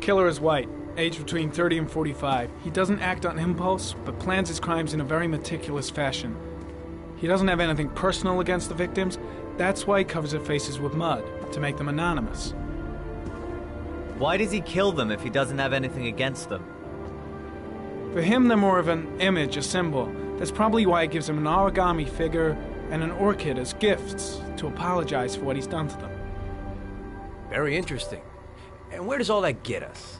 killer is white, aged between 30 and 45. He doesn't act on impulse, but plans his crimes in a very meticulous fashion. He doesn't have anything personal against the victims. That's why he covers their faces with mud, to make them anonymous. Why does he kill them if he doesn't have anything against them? For him, they're more of an image, a symbol. That's probably why he gives them an origami figure and an orchid as gifts to apologize for what he's done to them. Very interesting. And where does all that get us?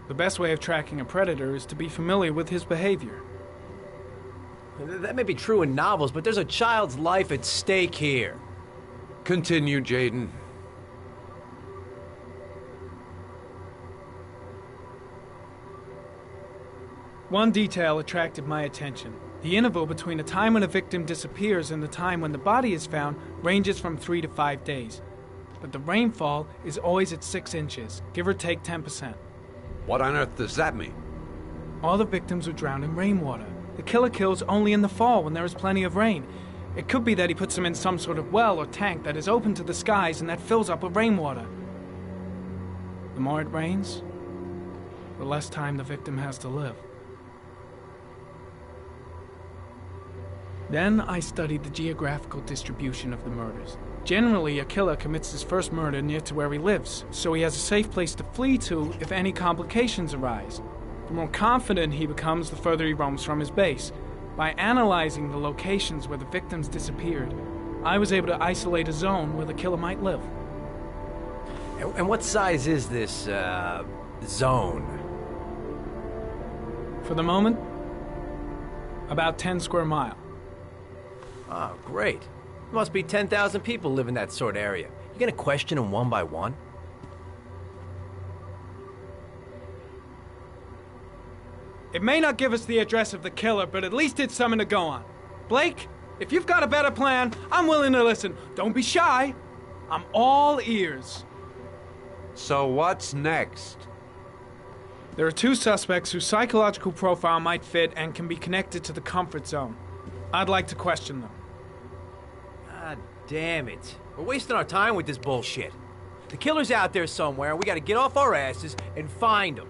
The best way of tracking a predator is to be familiar with his behavior. That may be true in novels, but there's a child's life at stake here. Continue, Jayden. One detail attracted my attention. The interval between the time when a victim disappears and the time when the body is found ranges from 3 to 5 days. But the rainfall is always at 6 inches, give or take 10%. What on earth does that mean? All the victims were drowned in rainwater. The killer kills only in the fall when there is plenty of rain. It could be that he puts them in some sort of well or tank that is open to the skies and that fills up with rainwater. The more it rains, the less time the victim has to live. Then I studied the geographical distribution of the murders. Generally, a killer commits his first murder near to where he lives, so he has a safe place to flee to if any complications arise. The more confident he becomes, the further he roams from his base. By analyzing the locations where the victims disappeared, I was able to isolate a zone where the killer might live. And what size is this, zone? For the moment, about 10 square miles. Oh, great. Must be 10,000 people live in that sort of area. You gonna question them one by one? It may not give us the address of the killer, but at least it's something to go on. Blake, if you've got a better plan, I'm willing to listen. Don't be shy. I'm all ears. So what's next? There are 2 suspects whose psychological profile might fit and can be connected to the comfort zone. I'd like to question them. God damn it. We're wasting our time with this bullshit. The killer's out there somewhere, and we gotta get off our asses and find him.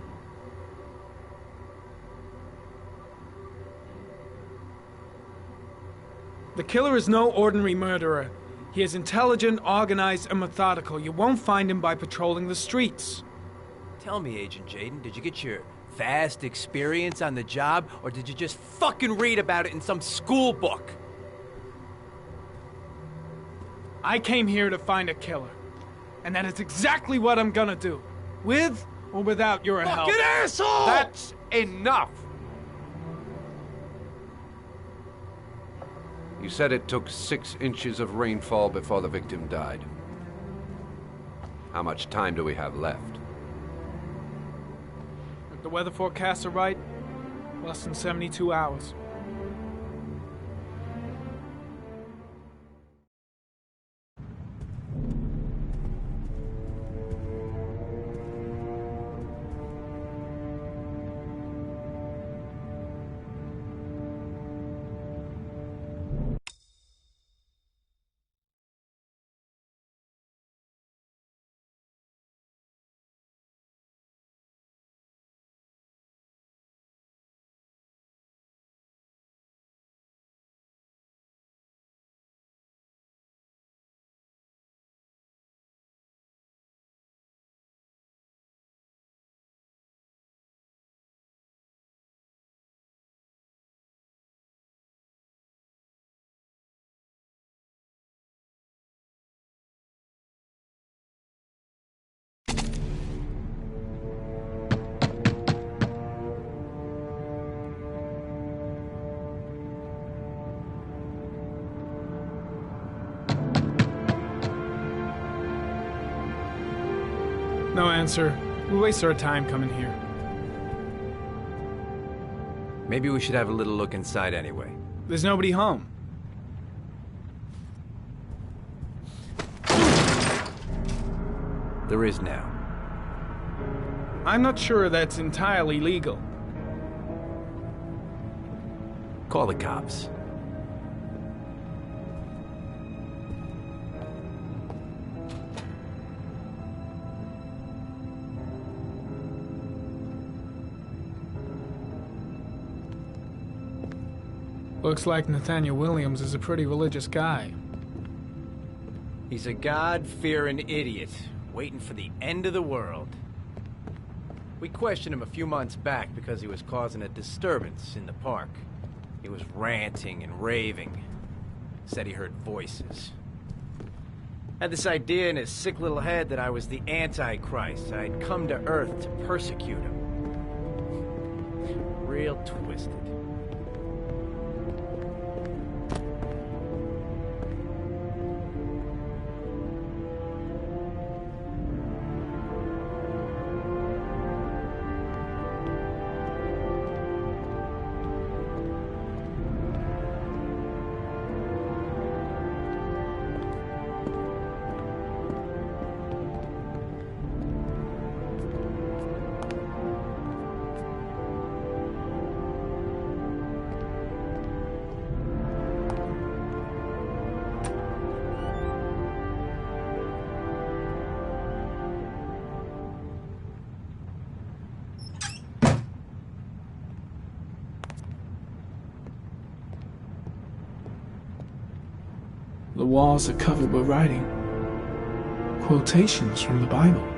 The killer is no ordinary murderer. He is intelligent, organized, and methodical. You won't find him by patrolling the streets. Tell me, Agent Jayden, did you get your vast experience on the job, or did you just fucking read about it in some school book? I came here to find a killer. And that is exactly what I'm gonna do. With or without your help. Fucking asshole! That's enough! You said it took 6 inches of rainfall before the victim died. How much time do we have left? If the weather forecasts are right, less than 72 hours. No answer. We waste our time coming here. Maybe we should have a little look inside anyway. There's nobody home. There is now. I'm not sure that's entirely legal. Call the cops. Looks like Nathaniel Williams is a pretty religious guy. He's a God-fearing idiot, waiting for the end of the world. We questioned him a few months back because he was causing a disturbance in the park. He was ranting and raving. Said he heard voices. Had this idea in his sick little head that I was the Antichrist. I'd come to Earth to persecute him. Real twisted. The walls are covered with writing. Quotations from the Bible.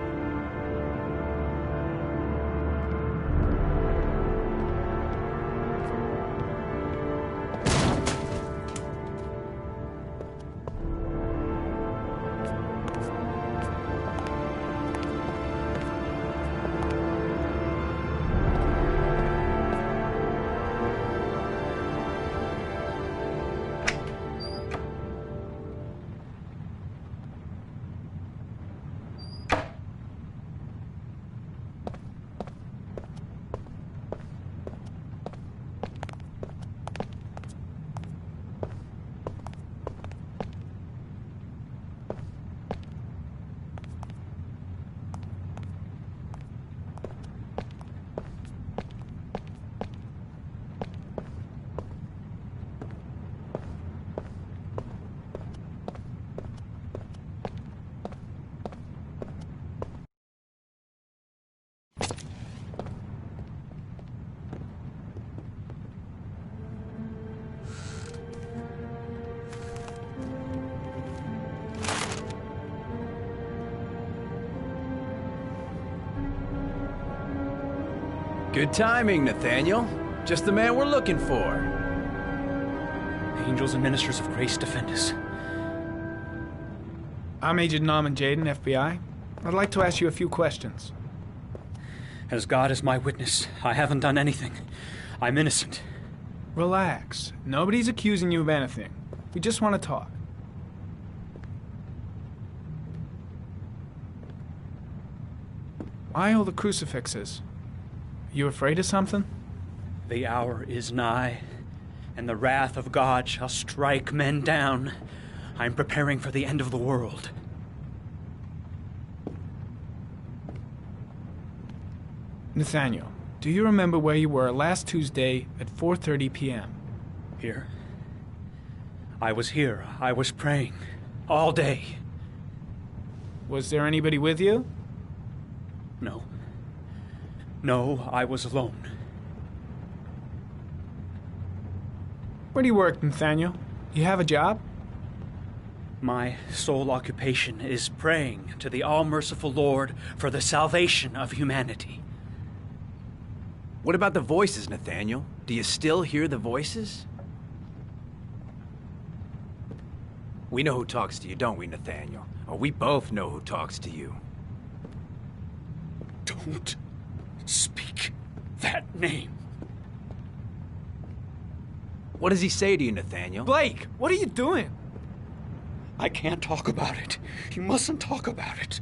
Good timing, Nathaniel. Just the man we're looking for. Angels and ministers of grace defend us. I'm Agent Norman Jayden, FBI. I'd like to ask you a few questions. As God is my witness, I haven't done anything. I'm innocent. Relax. Nobody's accusing you of anything. We just want to talk. Why all the crucifixes? You afraid of something? The hour is nigh, and the wrath of God shall strike men down. I'm preparing for the end of the world. Nathaniel, do you remember where you were last Tuesday at 4:30 p.m.? Here? I was here. I was praying. All day. Was there anybody with you? No. No, I was alone. Where do you work, Nathaniel? You have a job? My sole occupation is praying to the all-merciful Lord for the salvation of humanity. What about the voices, Nathaniel? Do you still hear the voices? We know who talks to you, don't we, Nathaniel? Or we both know who talks to you. Don't speak that name. What does he say to you, Nathaniel? Blake, what are you doing? I can't talk about it. You mustn't talk about it.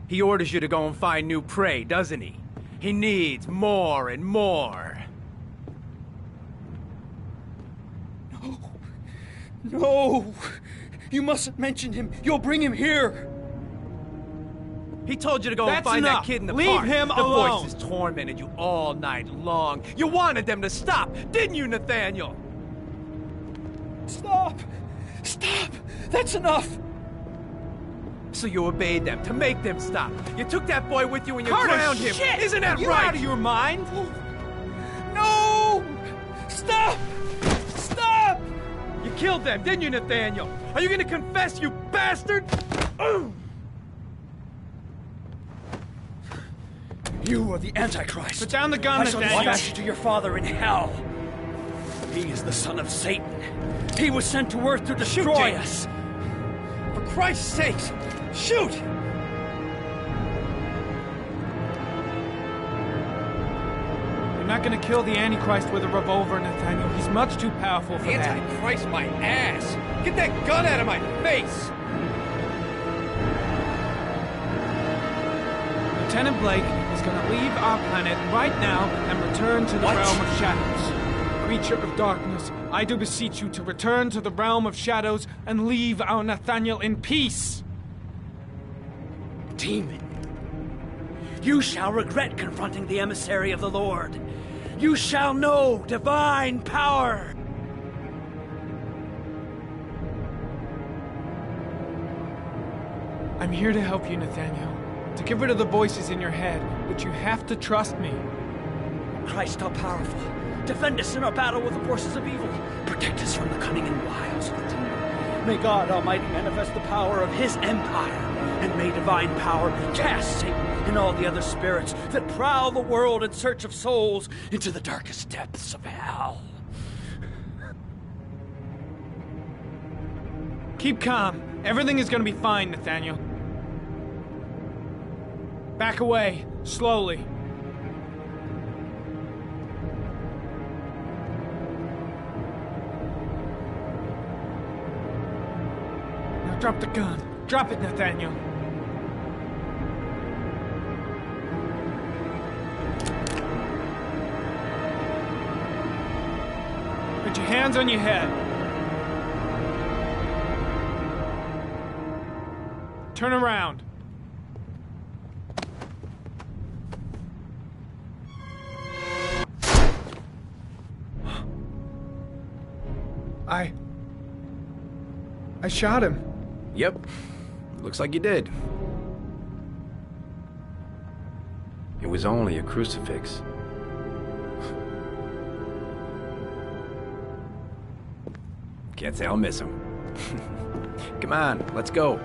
He orders you to go and find new prey, doesn't he? He needs more and more. No. No! You mustn't mention him. You'll bring him here. He told you to go and That's find enough. that kid in the Leave park. him the alone. voices tormented you all night long. You wanted them to stop, didn't you, Nathaniel? Stop! Stop! That's enough! So you obeyed them to make them stop. You took that boy with you and you Carter, drowned him. shit! Isn't that You right? out of your mind? No! Stop! killed them, didn't you, Nathaniel? Are you gonna confess, you bastard? You are the Antichrist. Put down the gun, I shall Nathaniel. dispatch you to your father in hell. He is the son of Satan. He was sent to earth to destroy us. For Christ's sakes, shoot! You're not gonna kill the Antichrist with a revolver, Nathaniel. He's much too powerful for that. Antichrist my ass! Get that gun out of my face! Lieutenant Blake is gonna leave our planet right now and return to the realm of shadows. Creature of darkness, I do beseech you to return to the realm of shadows and leave our Nathaniel in peace. Demon, you shall regret confronting the emissary of the Lord. You shall know divine power. I'm here to help you, Nathaniel. To get rid of the voices in your head, but you have to trust me. Christ all powerful, defend us in our battle with the forces of evil. Protect us from the cunning and wiles of the demon. May God Almighty manifest the power of His empire, and may divine power cast Satan and all the other spirits that prowl the world in search of souls into the darkest depths of hell. Keep calm. Everything is gonna be fine, Nathaniel. Back away, slowly. Now drop the gun. Drop it, Nathaniel. Put your hands on your head. Turn around. I shot him. Yep. Looks like you did. It was only a crucifix. Can't say I'll miss him. Come on, let's go.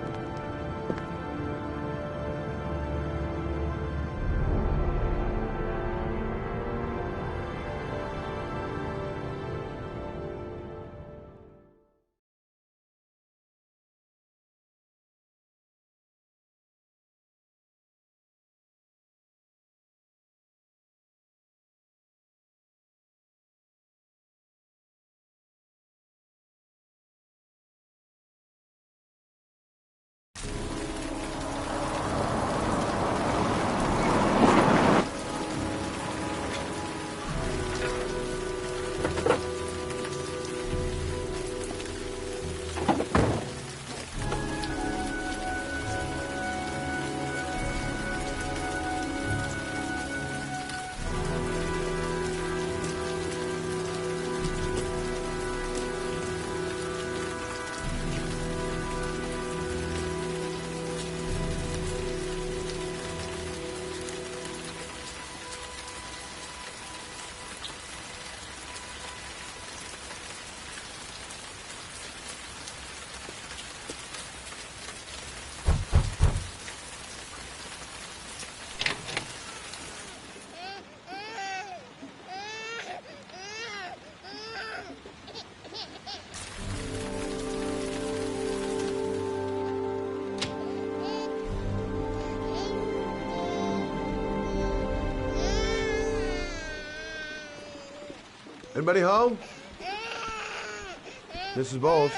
Anybody home? Mrs. Bowles.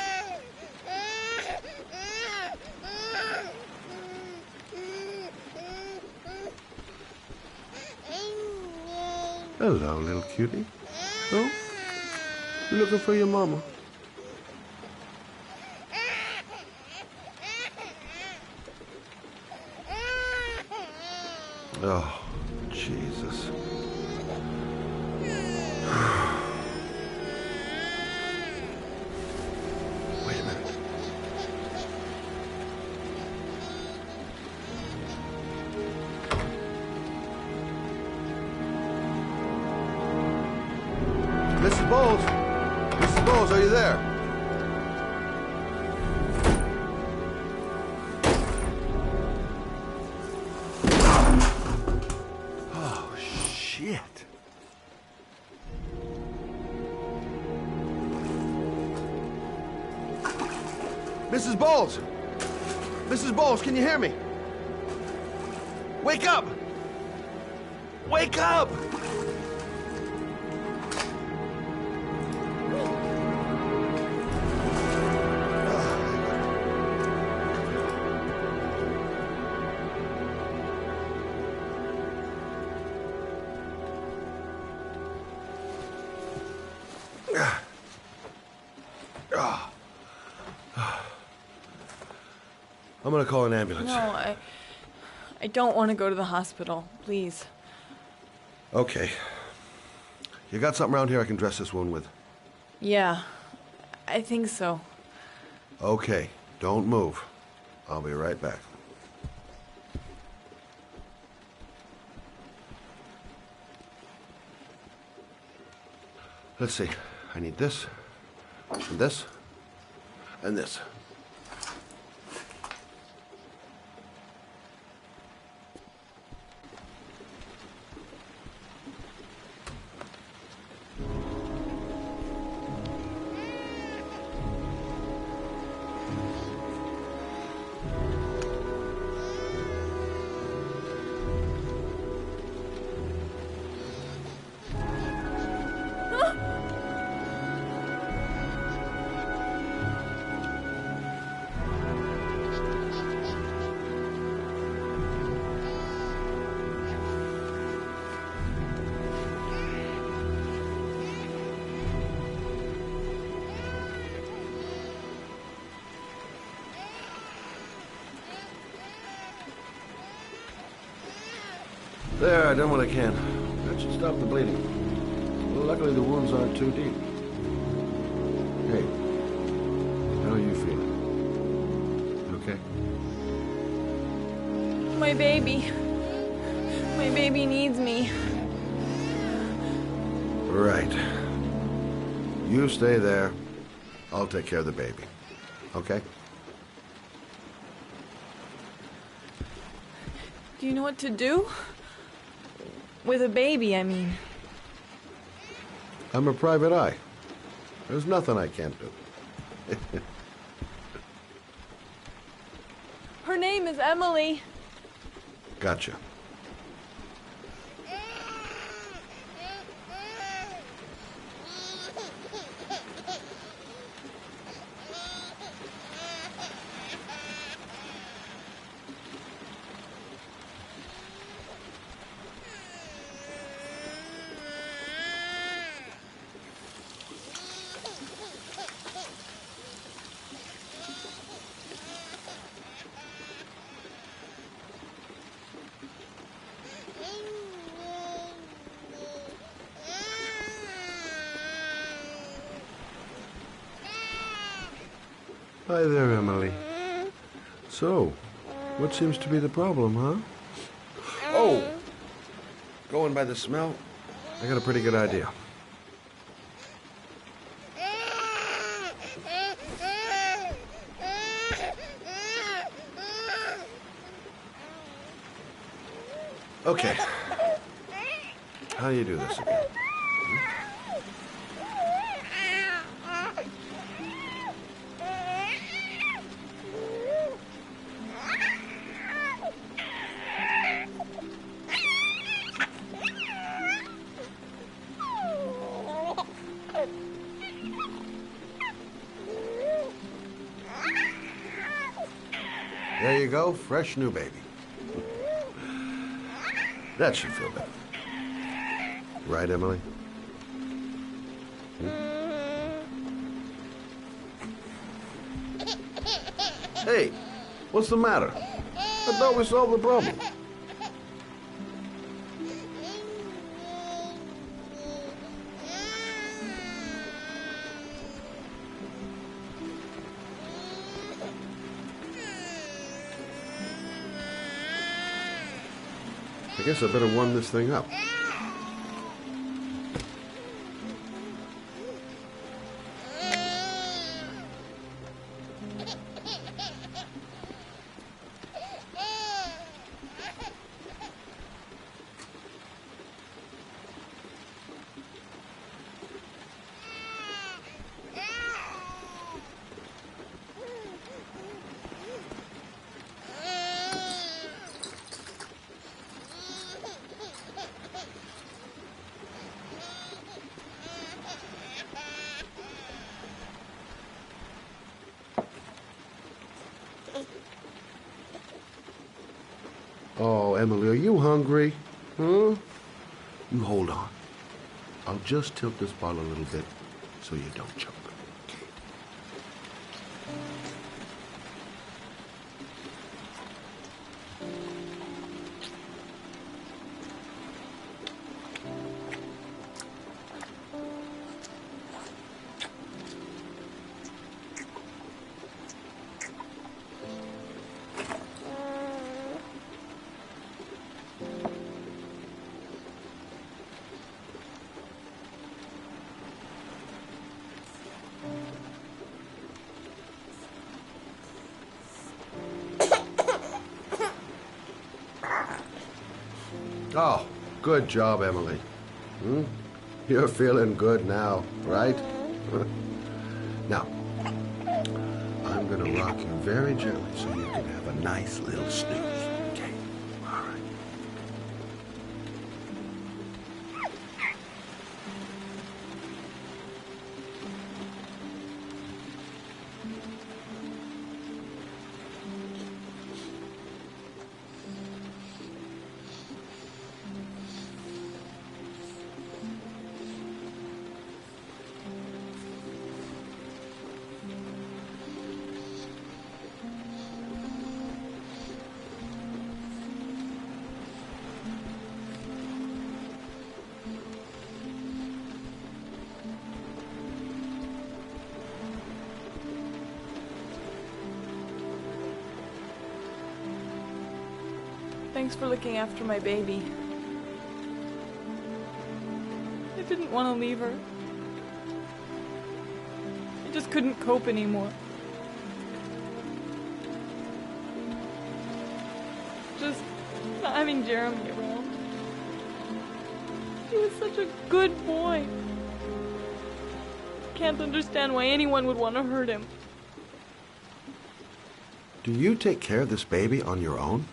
Hello, little cutie. Oh, you looking for your mama? Oh, Jesus. Wait a minute. Mrs. Bowles? Mrs. Bowles, are you there? Mrs. Bowles! Mrs. Bowles, can you hear me? Wake up! Wake up! I'm gonna call an ambulance. No, I don't want to go to the hospital. Please. Okay. You got something around here I can dress this wound with? Yeah, I think so. Okay, don't move. I'll be right back. Let's see. I need this, and this, and this. There, I done what I can. That should stop the bleeding. Well, luckily the wounds aren't too deep. Hey, how are you feeling? Okay? My baby. My baby needs me. Right. You stay there. I'll take care of the baby. Okay? Do you know what to do? With a baby, I mean. I'm a private eye. There's nothing I can't do. Her name is Emily. Gotcha. Hi there, Emily. So, what seems to be the problem, huh? Oh! Going by the smell, I got a pretty good idea. Okay. How do you do this again? There you go, fresh new baby. That should feel better. Right, Emily? Hey, what's the matter? I thought we solved the problem. I guess I better warm this thing up. Emily, are you hungry? Huh? You hold on. I'll just tilt this bottle a little bit so you don't choke. Oh, good job, Emily. You're feeling good now, right? Now, I'm gonna rock you very gently so you can have a nice little snooze. Okay? All right. Thanks for looking after my baby. I didn't want to leave her. I just couldn't cope anymore. Just not having Jeremy around. He was such a good boy. Can't understand why anyone would want to hurt him. Do you take care of this baby on your own?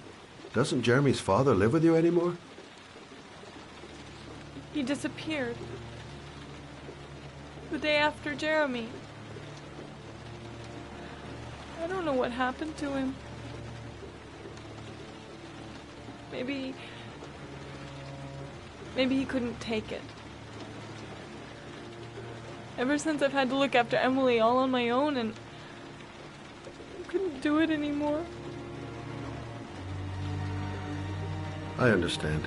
Doesn't Jeremy's father live with you anymore? He disappeared. The day after Jeremy. I don't know what happened to him. Maybe he couldn't take it. Ever since I've had to look after Emily all on my own, and I couldn't do it anymore. I understand.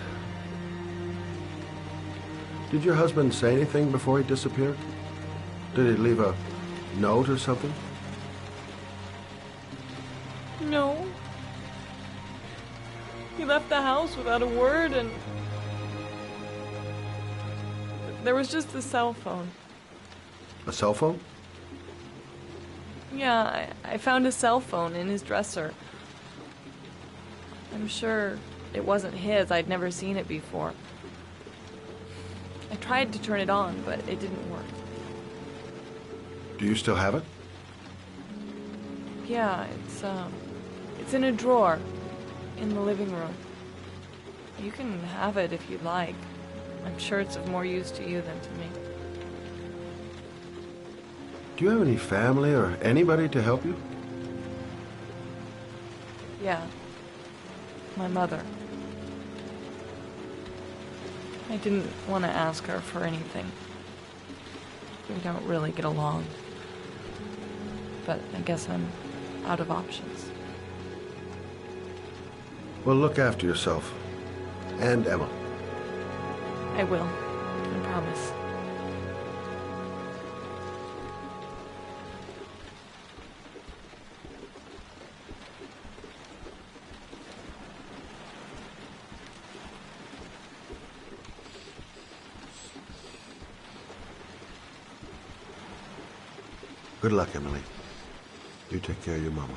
Did your husband say anything before he disappeared? Did he leave a note or something? No. He left the house without a word, and there was just a cell phone. A cell phone? Yeah, I found a cell phone in his dresser. I'm sure it wasn't his. I'd never seen it before. I tried to turn it on, but it didn't work. Do you still have it? Yeah, it's in a drawer in the living room. You can have it if you'd like. I'm sure it's of more use to you than to me. Do you have any family or anybody to help you? Yeah. My mother. I didn't want to ask her for anything. We don't really get along. But I guess I'm out of options. Well, look after yourself. And Emma. I will. I promise. Good luck, Emily. You take care of your mama.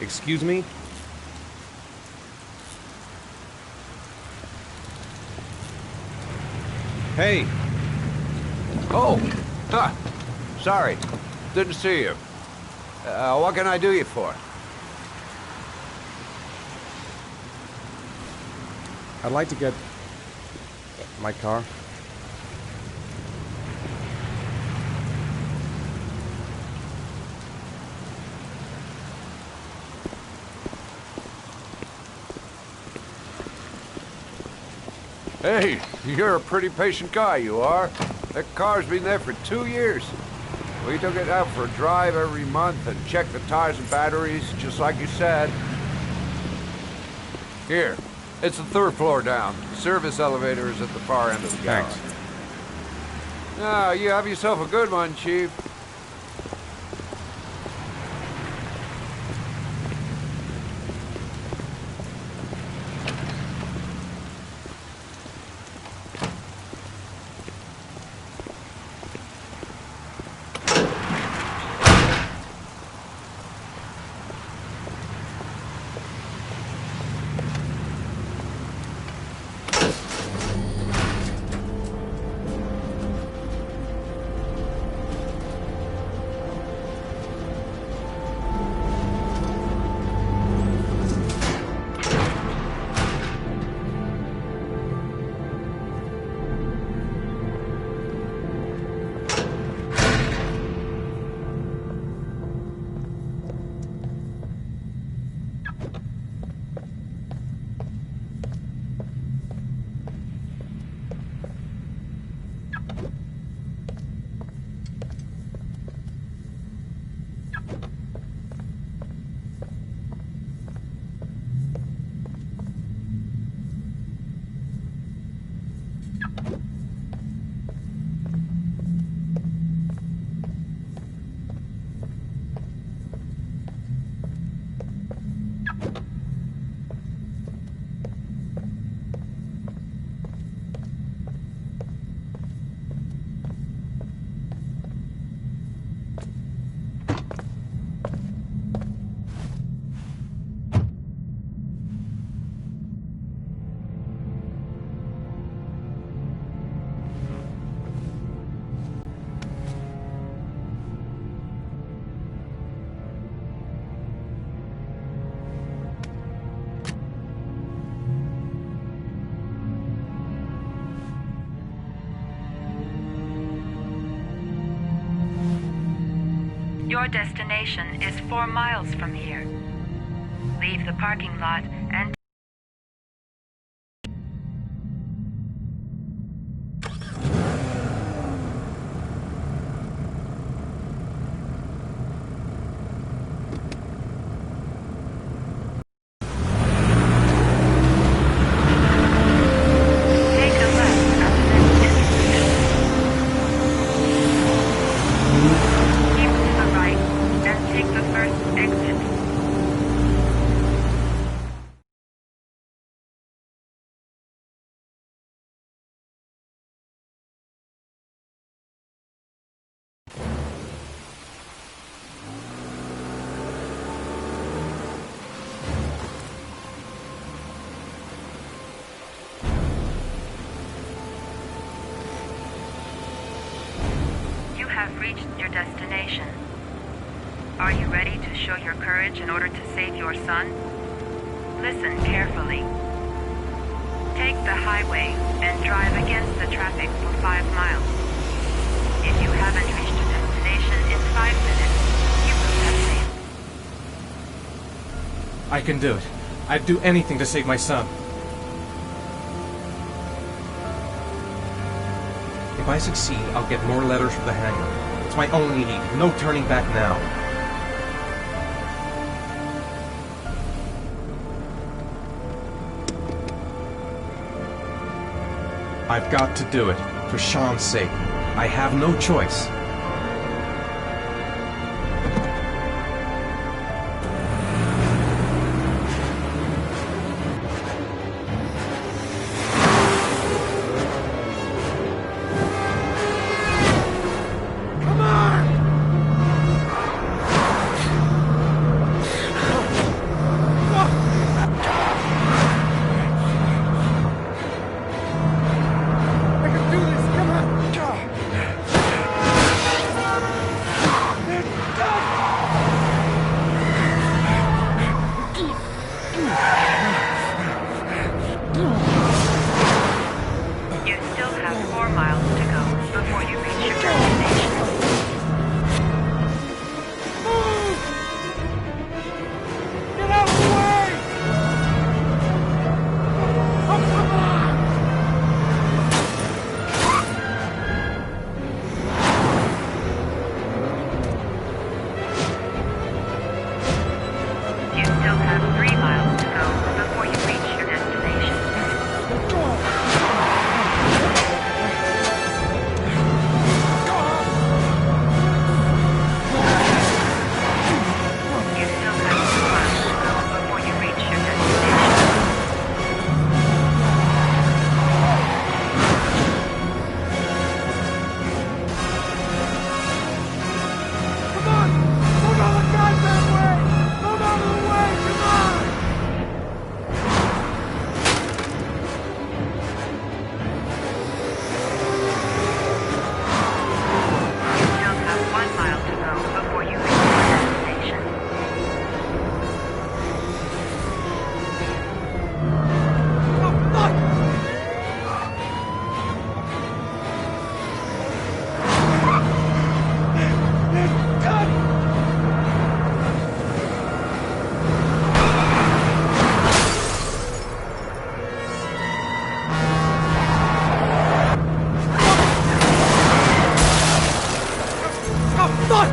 Excuse me? Hey! Oh! Huh. Sorry. Didn't see you. What can I do you for? I'd like to get... my car. Hey, you're a pretty patient guy, you are. That car's been there for 2 years. We took it out for a drive every month and checked the tires and batteries, just like you said. Here, it's the 3rd floor down. The service elevator is at the far end of the garage. Thanks. Ah, you have yourself a good one, Chief. Your destination is 4 miles from here. Leave the parking lot and... have reached your destination. Are you ready to show your courage in order to save your son? Listen carefully. Take the highway and drive against the traffic for 5 miles. If you haven't reached your destination in 5 minutes, you will have failed. I can do it. I'd do anything to save my son. If I succeed, I'll get more letters from the hangar. It's my only need. No turning back now. I've got to do it. For Sean's sake. I have no choice. still have 3 miles to go before you reach your destination. You still have 2 miles to go before you reach your destination. Come on! Move out of the goddamn way! Move out of the way! Come on! You still have 1 mile to go before you reach your destination. Oh, fuck! Oh, fuck!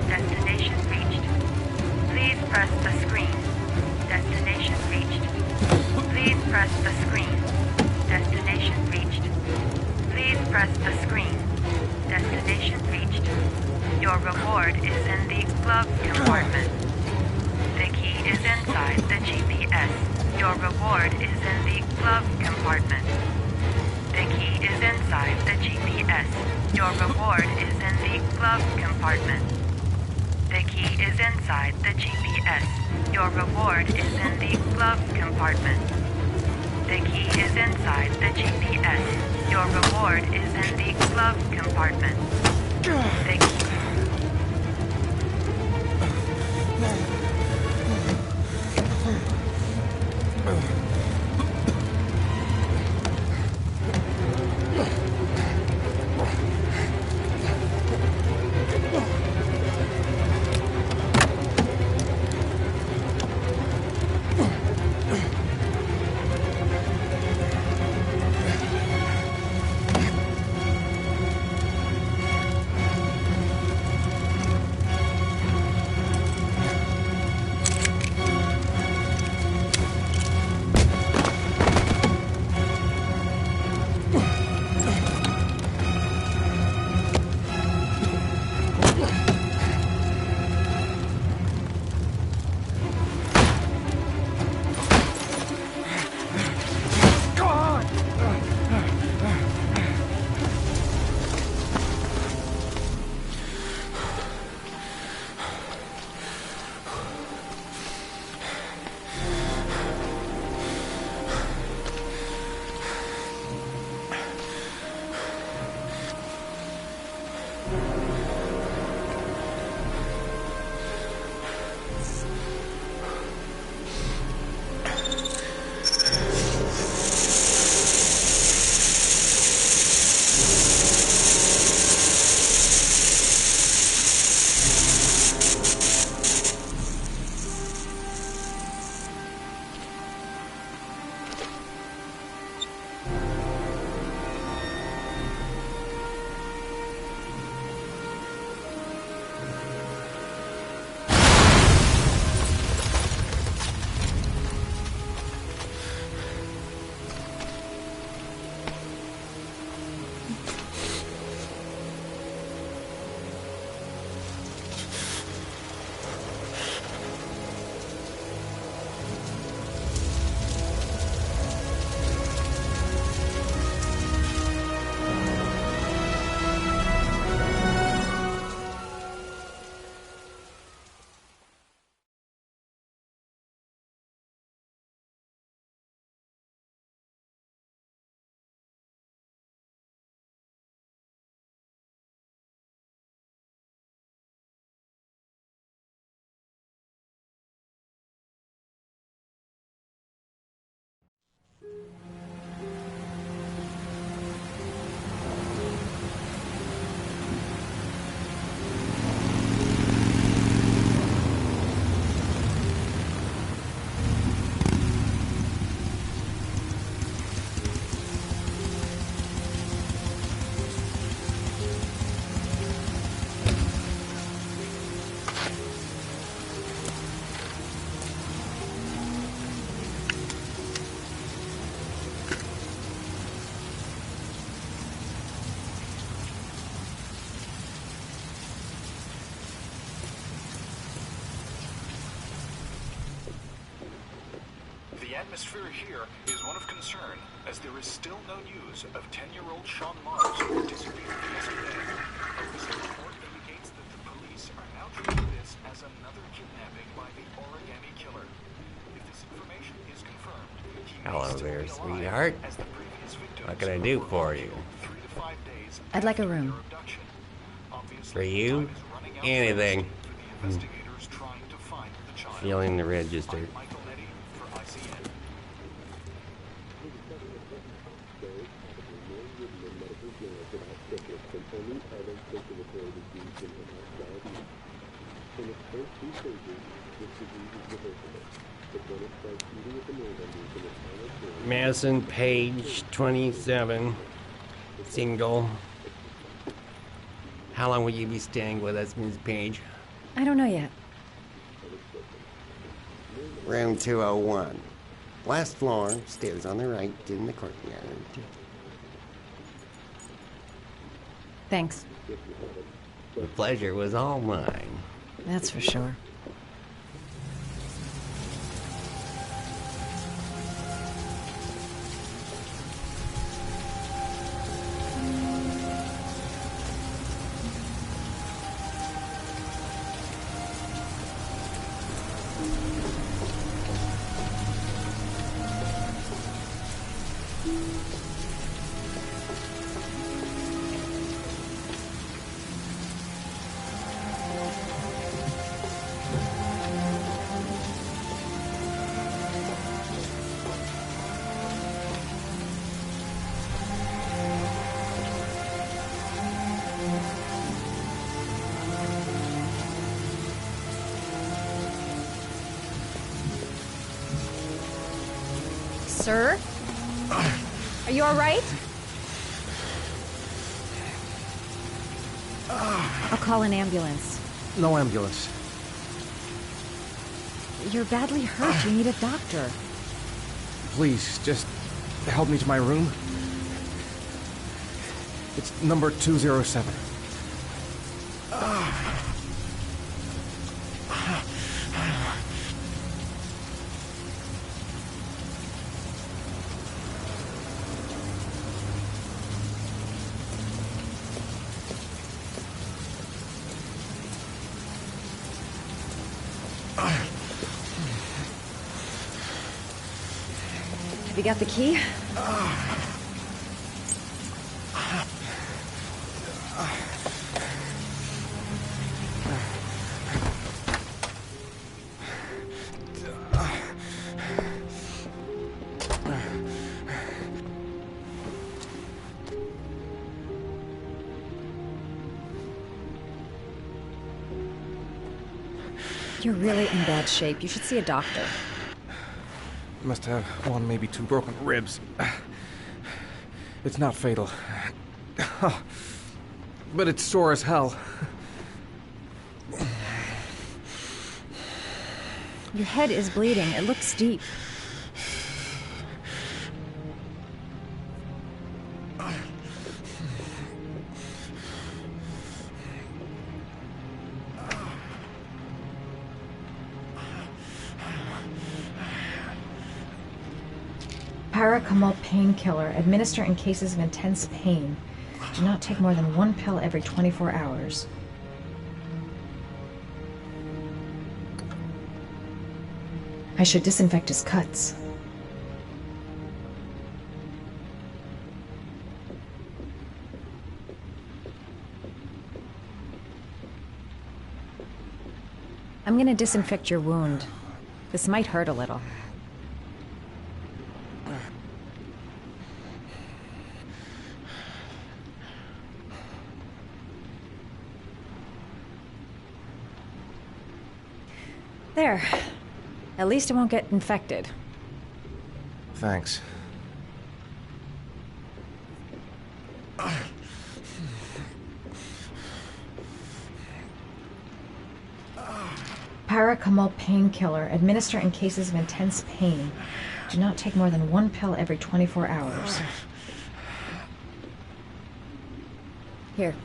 Destination reached. Please press the screen. Destination reached. Please press the screen. Destination reached. Please press the screen. Destination reached. Your reward is in the glove compartment. The key is inside the GPS. Your reward is in the glove compartment. The key is inside the GPS. Your reward is in the glove compartment. The key is inside the GPS. Your reward is in the glove compartment. The key is inside the GPS. Your reward is in the glove compartment. The key. atmosphere here is one of concern, as there is still no news of 10-year-old Sean Mars, who disappeared yesterday. A recent report indicates that the police are now treating this as another kidnapping by the Origami Killer. If this information is confirmed, he may Hello still there, be alive, sweetheart. as the previous victims What can I do for you? 3 to 5 days I'd like a after room. their abduction. Obviously, For you? time is running out Anything. fast for the investigators trying to find the child. Feeling the register. I'm Michael Eddy for ICN. Madison, page 27, single. How long will you be staying with us, Ms. Page? I don't know yet. Room 201. Last floor, stairs on the right, in the courtyard. Thanks. The pleasure was all mine. That's for sure. Sir? Are you all right? I'll call an ambulance. No ambulance. You're badly hurt. You need a doctor. Please, just help me to my room. It's number 207. Have you got the key? You're really in bad shape. You should see a doctor. Must have one, maybe two broken ribs. It's not fatal. But it's sore as hell. Your head is bleeding. It looks deep. Paracetamol painkiller. Administer in cases of intense pain. Do not take more than one pill every 24 hours. I should disinfect his cuts. I'm gonna disinfect your wound. This might hurt a little. There. At least it won't get infected. Thanks. Paracetamol painkiller. Administer in cases of intense pain. Do not take more than one pill every 24 hours. Here.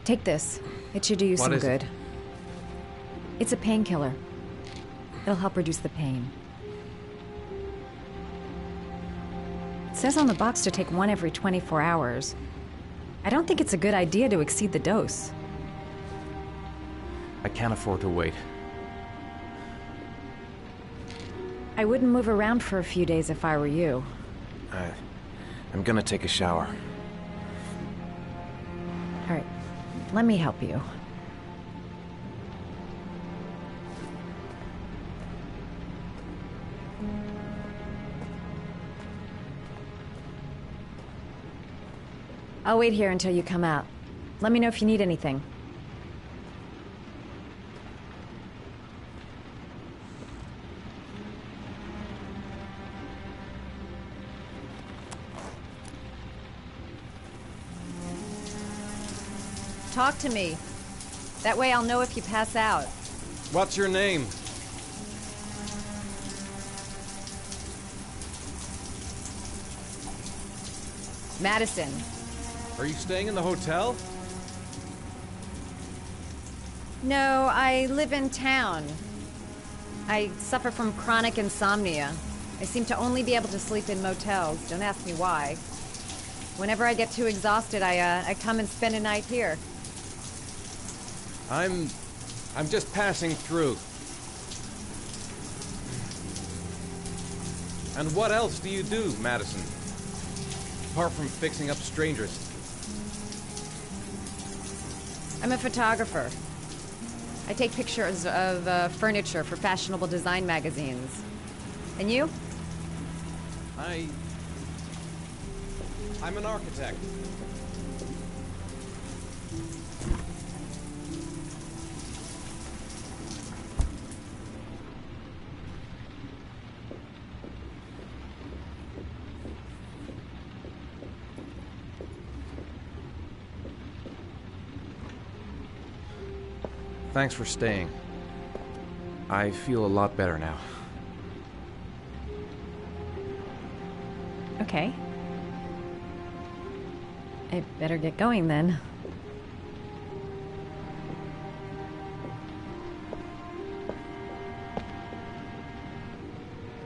Take this. It should do you some good. It's a painkiller. It'll help reduce the pain. says on the box to take one every 24 hours. I don't think it's a good idea to exceed the dose. I can't afford to wait. I wouldn't move around for a few days if I were you. I'm gonna take a shower. All right, let me help you. I'll wait here until you come out. Let me know if you need anything. Talk to me. That way I'll know if you pass out. What's your name? Madison. Are you staying in the hotel? No, I live in town. I suffer from chronic insomnia. I seem to only be able to sleep in motels. Don't ask me why. Whenever I get too exhausted, I come and spend a night here. I'm just passing through. And what else do you do, Madison? Apart from fixing up strangers. I'm a photographer. I take pictures of furniture for fashionable design magazines. And you? I'm an architect. Thanks for staying. I feel a lot better now. Okay. I better get going then.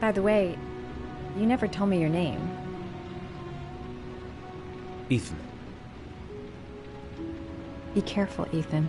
By the way, you never told me your name. Ethan. Be careful, Ethan.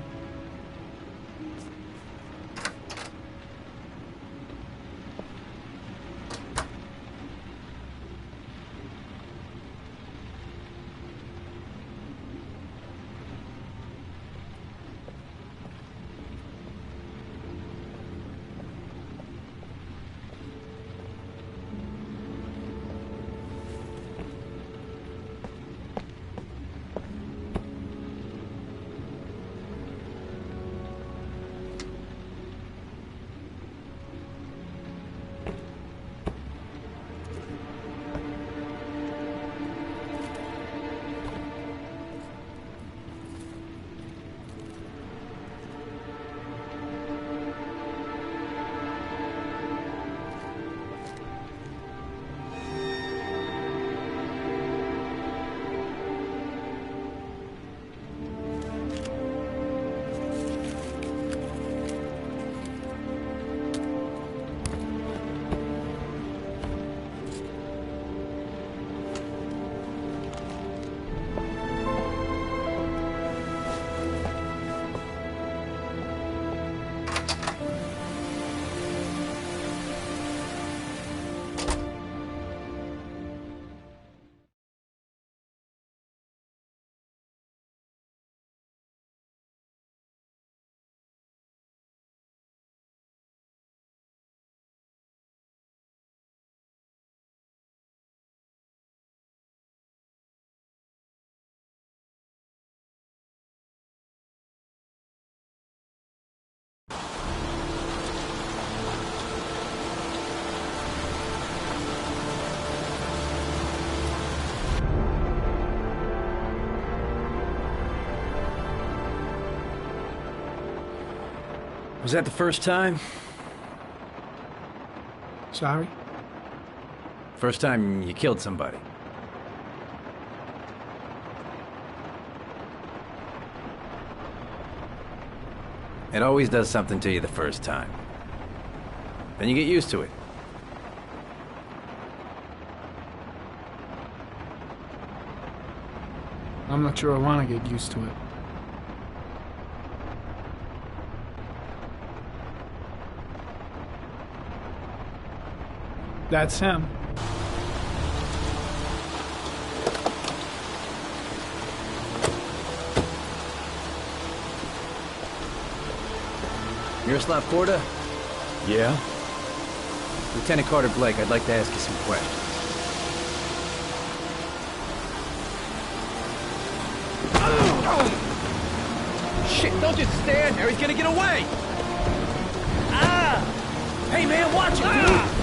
Was that the first time? Sorry? First time you killed somebody? It always does something to you the first time. Then you get used to it. I'm not sure I want to get used to it. That's him. Miroslav Korda? Yeah? Lieutenant Carter Blake, I'd like to ask you some questions. Shit, don't just stand there. He's gonna get away. Ah! Hey, man, watch it, dude.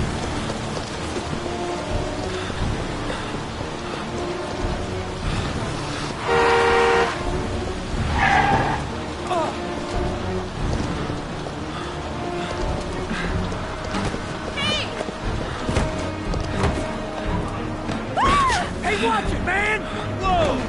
Hey, watch it, man! Whoa!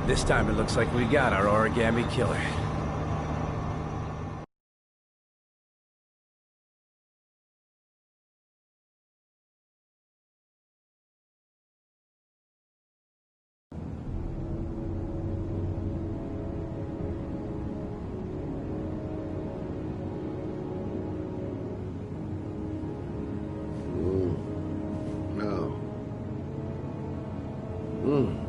This time it looks like we got our origami killer. No. Hmm.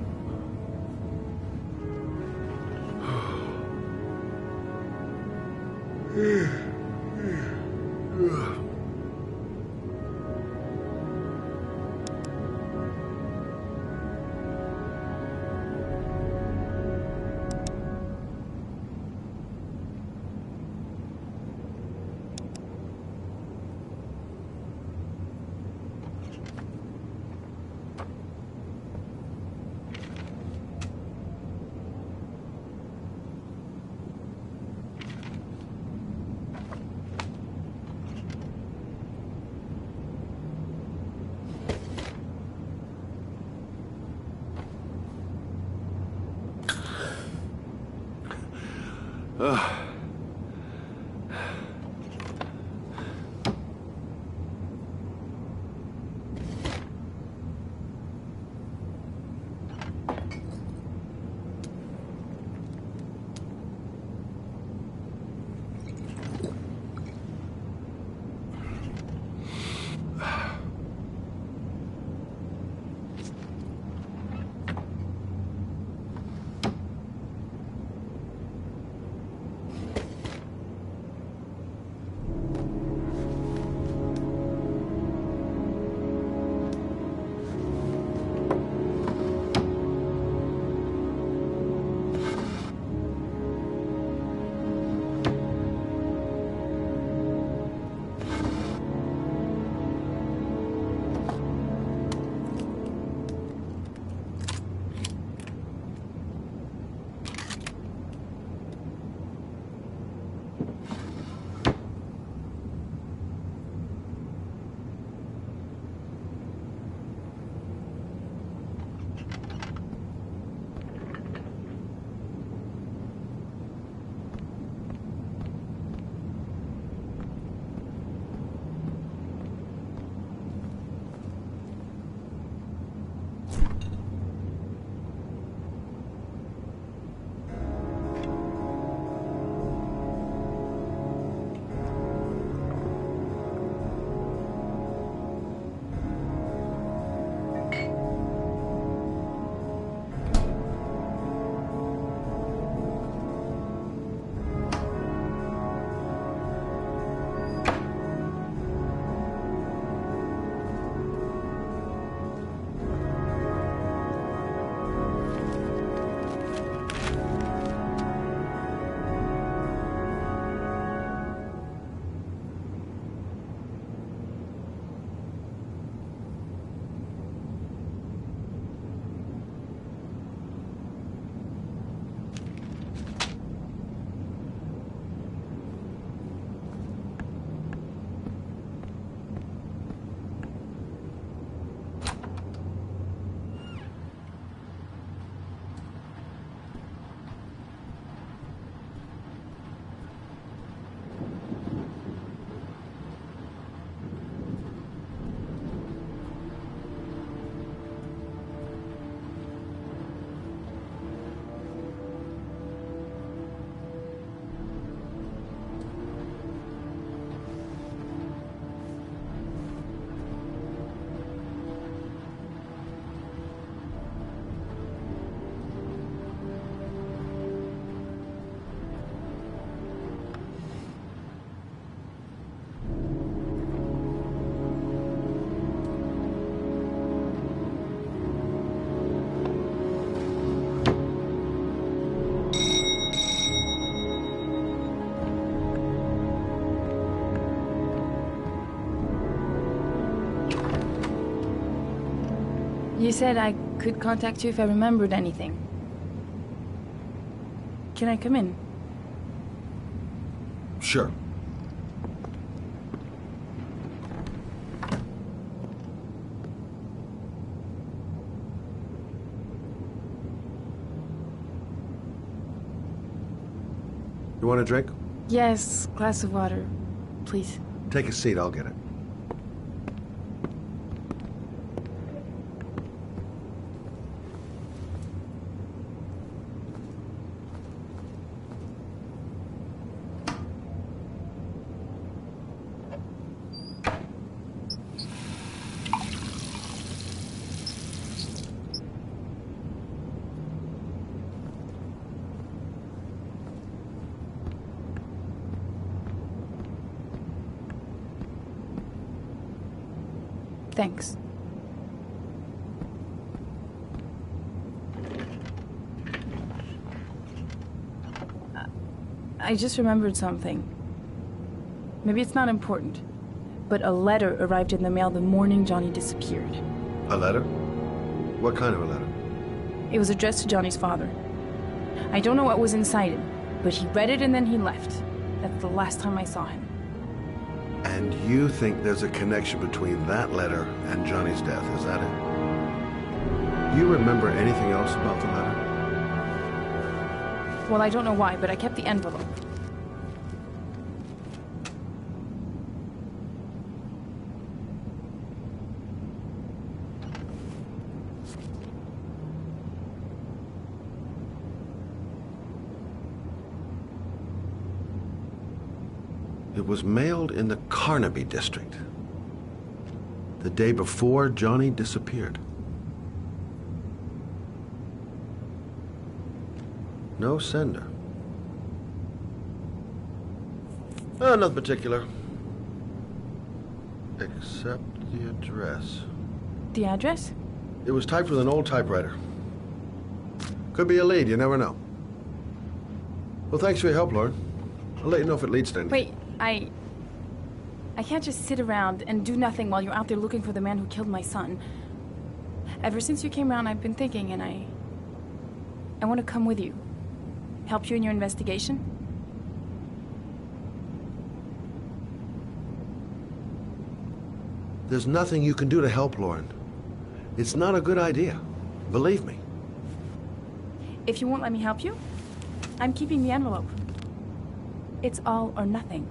You said I could contact you if I remembered anything. Can I come in? Sure. You want a drink? Yes, glass of water, please. Take a seat, I'll get it. Thanks. I just remembered something. Maybe it's not important, but a letter arrived in the mail the morning Johnny disappeared. A letter? What kind of a letter? It was addressed to Johnny's father. I don't know what was inside it, but he read it and then he left. That's the last time I saw him. And you think there's a connection between that letter and Johnny's death, is that it? You remember anything else about the letter? Well, I don't know why, but I kept the envelope. It was mailed in the Carnaby district, the day before Johnny disappeared. No sender. Oh, nothing particular. Except the address. The address? It was typed with an old typewriter. Could be a lead, you never know. Well, thanks for your help, Lauren. I'll let you know if it leads to anything. Wait, I can't just sit around and do nothing while you're out there looking for the man who killed my son. Ever since you came around, I've been thinking, and I want to come with you. Help you in your investigation? There's nothing you can do to help, Lauren. It's not a good idea. Believe me. If you won't let me help you, I'm keeping the envelope. It's all or nothing.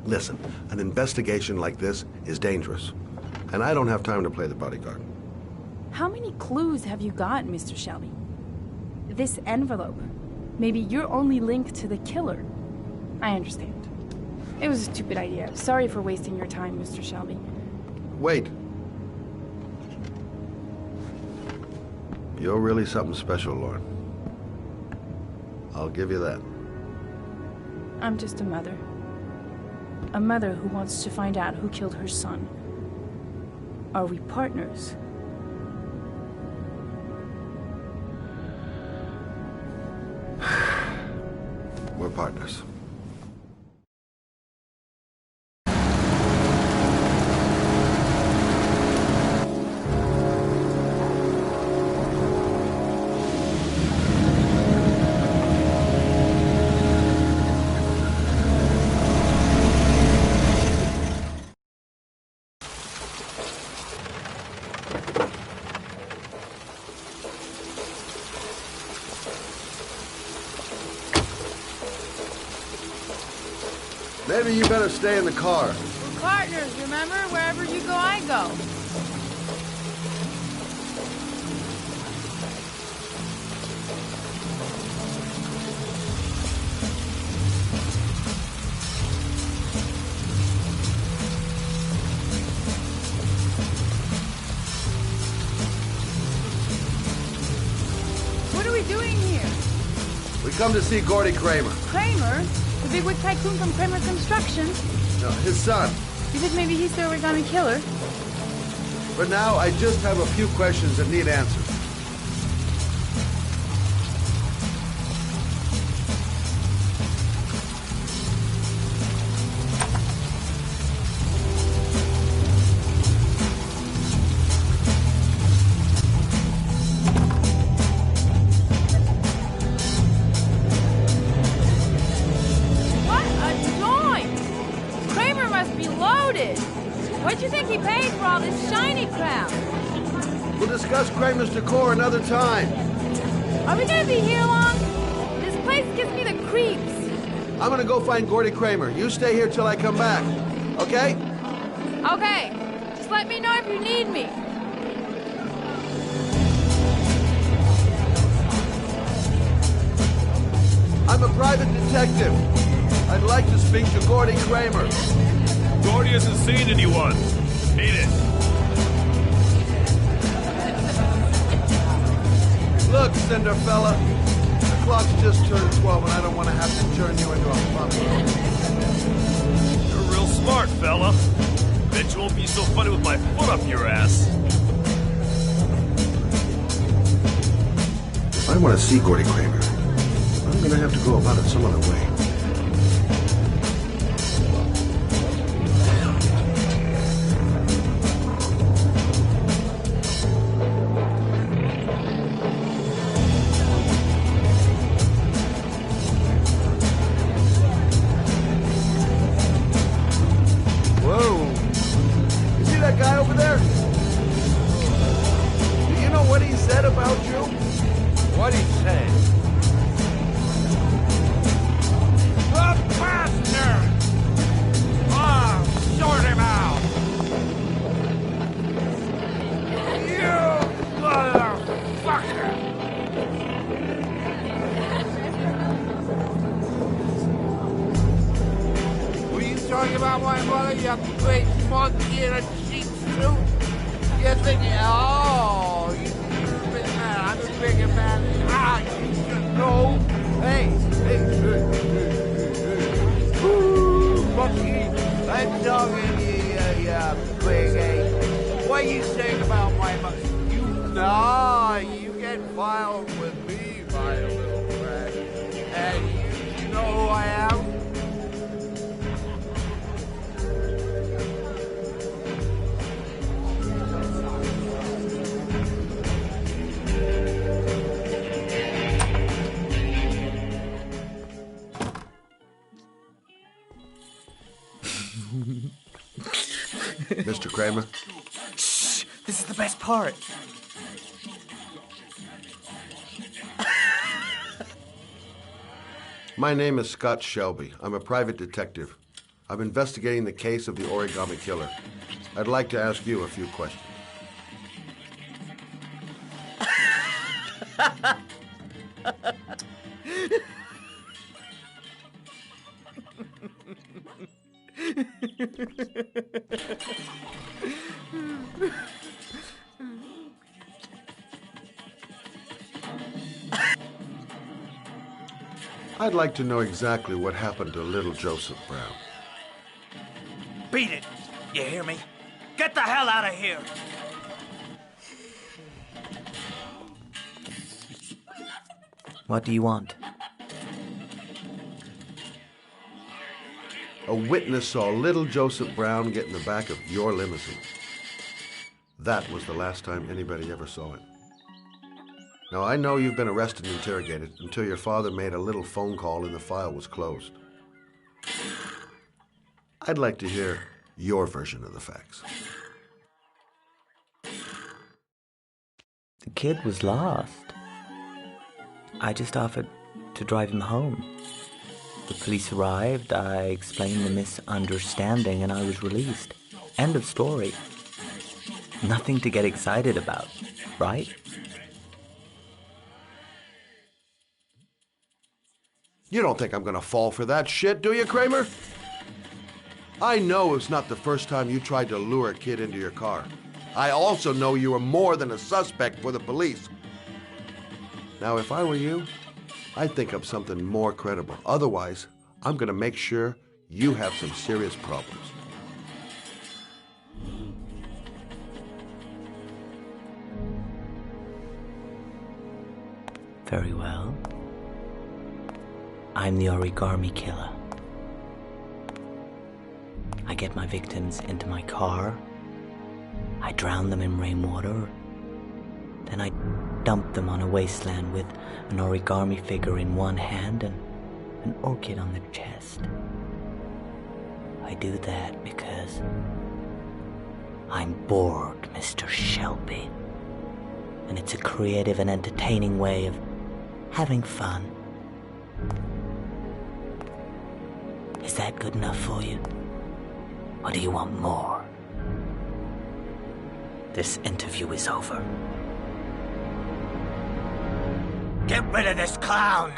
Listen, an investigation like this is dangerous, and I don't have time to play the bodyguard. How many clues have you got, Mr. Shelby? This envelope. Maybe your only link to the killer. I understand. It was a stupid idea. Sorry for wasting your time, Mr. Shelby. Wait. You're really something special, Lauren. I'll give you that. I'm just a mother. A mother who wants to find out who killed her son. Are we partners? We're partners. Maybe you better stay in the car. We're partners, remember? Wherever you go, I go. What are we doing here? We come to see Gordy Kramer. Kramer? The bigwig tycoon from Kramer Construction? No, his son. You think maybe he's the origami killer? For now, I just have a few questions that need answers. loaded. What'd you think he paid for all this shiny crap? We'll discuss Kramer's decor another time. Are we gonna be here long? This place gives me the creeps. I'm gonna go find Gordy Kramer. You stay here till I come back. Okay? Okay. Just let me know if you need me. I'm a private detective. I'd like to speak to Gordy Kramer. Gordy hasn't seen anyone. Beat it. Look, Cinderfella. The clock's just turned 12 and I don't want to have to turn you into a puppy. You're real smart, fella. Bet you won't be so funny with my foot up your ass. If I want to see Gordy Kramer, I'm gonna have to go about it some other way. Whoa! You see that guy over there? Do you know what he said about you? What'd he say? The bastard! Ah, sort him out! You motherfucker! Were you talking about my mother, you great monkey in a cheap suit? You think, oh, you big man, I'm a bigger man. Ah, you should know. Hey, Ooh, monkey, I'm talking to you, big ape. What you saying about my mother? You get filed with me, my little friend. And you know who I am? Mr. Kramer? Shh! This is the best part. My name is Scott Shelby. I'm a private detective. I'm investigating the case of the Origami Killer. I'd like to ask you a few questions. I'd like to know exactly what happened to little Joseph Brown. Beat it! You hear me? Get the hell out of here! What do you want? A witness saw little Joseph Brown get in the back of your limousine. That was the last time anybody ever saw it. Now, I know you've been arrested and interrogated until your father made a little phone call and the file was closed. I'd like to hear your version of the facts. The kid was lost. I just offered to drive him home. The police arrived, I explained the misunderstanding, and I was released. End of story. Nothing to get excited about, right? You don't think I'm gonna fall for that shit, do you, Kramer? I know it's not the first time you tried to lure a kid into your car. I also know you were more than a suspect for the police. Now, if I were you, I'd think of something more credible. Otherwise, I'm gonna make sure you have some serious problems. Very well. I'm the Origami Killer. I get my victims into my car. I drown them in rainwater. Then I dump them on a wasteland with an origami figure in one hand and an orchid on the chest. I do that because I'm bored, Mr. Shelby. And it's a creative and entertaining way of having fun. Is that good enough for you? Or do you want more? This interview is over. Get rid of this clown!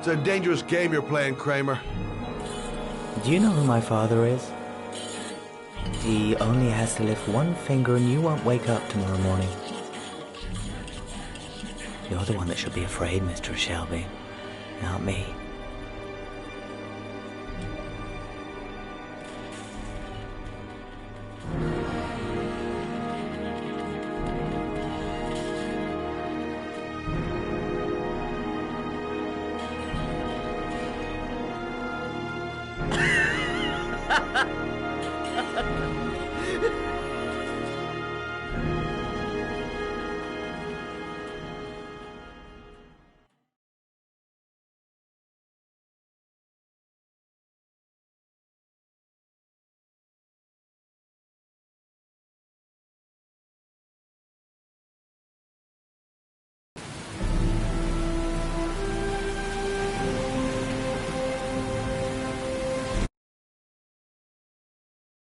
It's a dangerous game you're playing, Kramer. Do you know who my father is? He only has to lift one finger and you won't wake up tomorrow morning. You're the one that should be afraid, Mr. Shelby, not me.